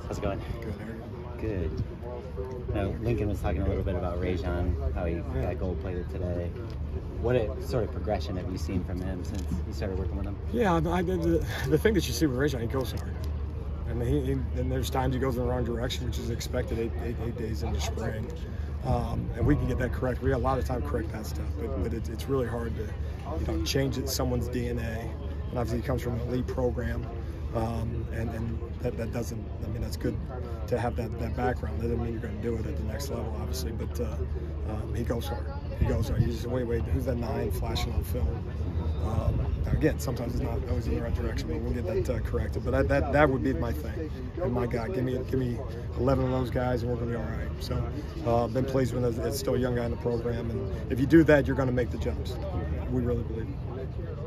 How's it going? Good, how are you? Good. Now, Lincoln was talking a little bit about Rajon, how he got gold-plated today. What sort of progression have you seen from him since you started working with him? Yeah, the thing that you see with Rajon, he goes hard. I mean, and there's times he goes in the wrong direction, which is expected eight days into spring. And we can get that correct. We got a lot of time to correct that stuff, but it's really hard to change someone's DNA. And obviously, he comes from an elite program. And that doesn't, I mean, that's good to have that background. That doesn't mean you're going to do it at the next level, obviously, but he goes hard. He goes hard. He's just, wait, who's that 9 flashing on film? Again, sometimes it's not always in the right direction, but we'll get that corrected. But that would be my thing. And my God, give me 11 of those guys, and we're going to be all right. So, been pleased with it. It's still a young guy in the program, and if you do that, you're going to make the jumps. We really believe it.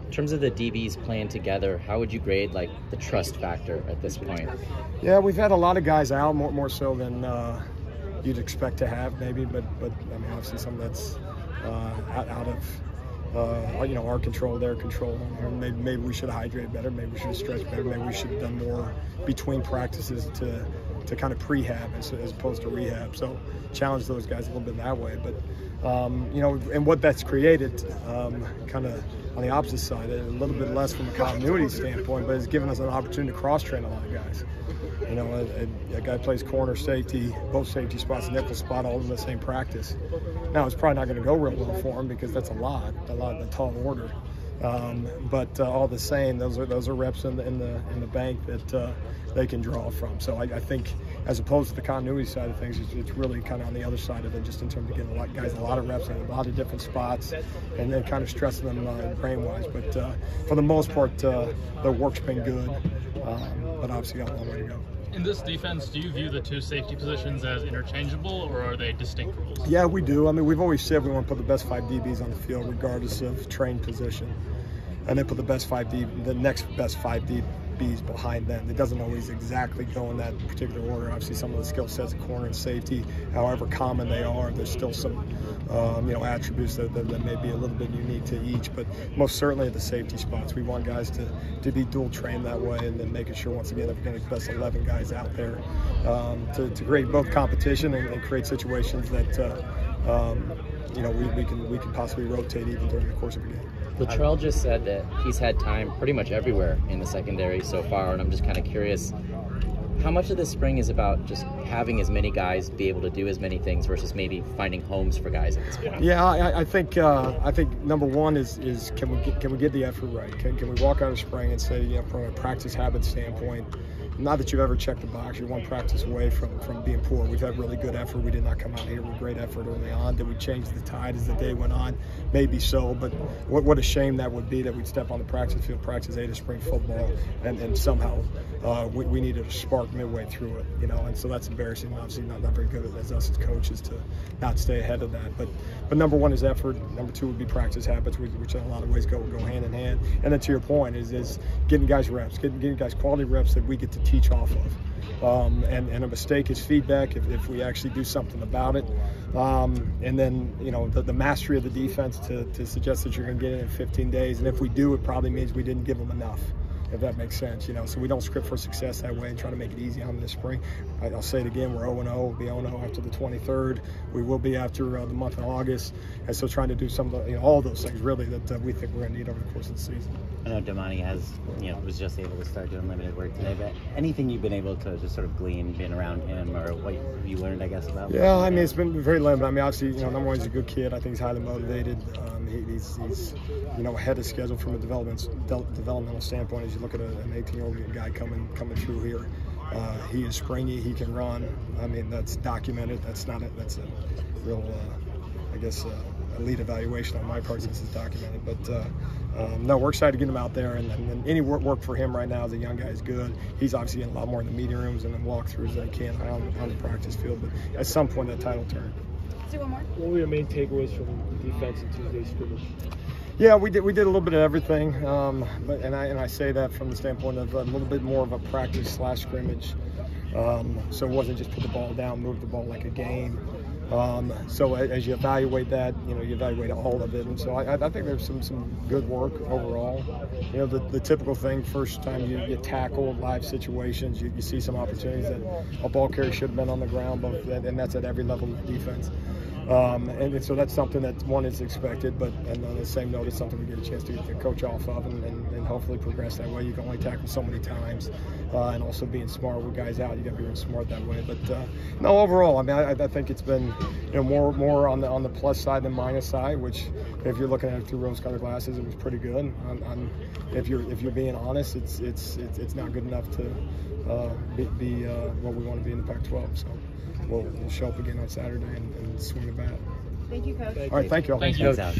In terms of the DBs playing together, how would you grade like the trust factor at this point? Yeah, we've had a lot of guys out, more so than you'd expect to have, maybe. But I mean, obviously, some that's out of our control, their control. Maybe we should have hydrated better. Maybe we should have stretched better. Maybe we should have done more between practices to kind of prehab as opposed to rehab. So challenge those guys a little bit that way. But and what that's created, kind of on the opposite side, a little bit less from a continuity standpoint, but it's given us an opportunity to cross-train a lot of guys. A guy plays corner, safety, both safety spots, nickel spot, all in the same practice. Now, it's probably not going to go real well for him because that's a tall order. But all the same, those are reps in the bank that they can draw from. So I think, as opposed to the continuity side of things, it's really kind of on the other side of it, just in terms of getting a lot of reps in a lot of different spots, and then kind of stressing them brain-wise. But for the most part, the work's been good, but obviously got a long way to go. In this defense, do you view the two safety positions as interchangeable, or are they distinct roles? Yeah, we do. I mean, we've always said we want to put the best 5 DBs on the field, regardless of trained position, and then put the next best 5 DBs behind them. It doesn't always exactly go in that particular order. Obviously, some of the skill sets of corner and safety, however common they are, there's still some attributes that may be a little bit unique to each, but most certainly at the safety spots, we want guys to be dual trained that way, and then making sure, once again, that we're getting the best 11 guys out there to create both competition and create situations that we can possibly rotate even during the course of a game. Latrell just said that he's had time pretty much everywhere in the secondary so far, and I'm just kind of curious, how much of this spring is about just having as many guys be able to do as many things versus maybe finding homes for guys at this point? Yeah, I think number one is can we get the effort right? Can we walk out of spring and say, from a practice habit standpoint, not that you've ever checked the box, you're one practice away from being poor. We've had really good effort. We did not come out here with great effort early on. Did we change the tide as the day went on? Maybe so, but what a shame that would be, that we'd step on the practice field, practice 8 of spring football, and somehow we needed a spark midway through it, and so that's embarrassing. Obviously not very good as us as coaches to not stay ahead of that. But number one is effort. Number two would be practice habits, which in a lot of ways go hand in hand. And then to your point is getting guys reps, getting guys quality reps that we get to teach off of. And a mistake is feedback if we actually do something about it. And then, the mastery of the defense to suggest that you're going to get it in 15 days. And if we do, it probably means we didn't give them enough, if that makes sense. So we don't script for success that way and try to make it easy on this spring. I'll say it again, we're 0-0. We'll be 0-0 after the 23rd. We will be after the month of August. And so trying to do some of all those things really that we think we're going to need over the course of the season. I know Damani was just able to start doing limited work today, but anything you've been able to just sort of glean being around him, or what you learned, I guess, about him? Yeah, I mean, it's been very limited. I mean, obviously, number one, he's a good kid. I think he's highly motivated. He's ahead of schedule from a developmental standpoint. As you look at an 18-year-old guy coming through here, he is springy. He can run. I mean, that's documented. That's a real, elite evaluation on my part since it's documented. But no, we're excited to get him out there, and any work for him right now as a young guy is good. He's obviously in a lot more in the meeting rooms and then walkthroughs than he can on the practice field. But at some point, that tide will turn. Say one more. What were your main takeaways from defense in Tuesday's scrimmage? Yeah, we did a little bit of everything, and I say that from the standpoint of a little bit more of a practice / scrimmage. So it wasn't just put the ball down, move the ball like a game. So as you evaluate that, you evaluate all of it, and so I think there's some good work overall. The typical thing, first time you tackle live situations, you see some opportunities that a ball carrier should have been on the ground, and that's at every level of defense. And so that's something that one is expected, and on the same note, it's something we get a chance to coach off of and hopefully progress that way. You can only tackle so many times, and also being smart with guys out, you got to be really smart that way. But no, overall, I mean, I think it's been more on the plus side than minus side. Which, if you're looking at it through rose-colored glasses, it was pretty good. If you're being honest, it's not good enough to be what we want to be in the Pac-12. So. We'll show up again on Saturday and swing the bat. Thank you, Coach. All right, thank you all. Thank you. Coach.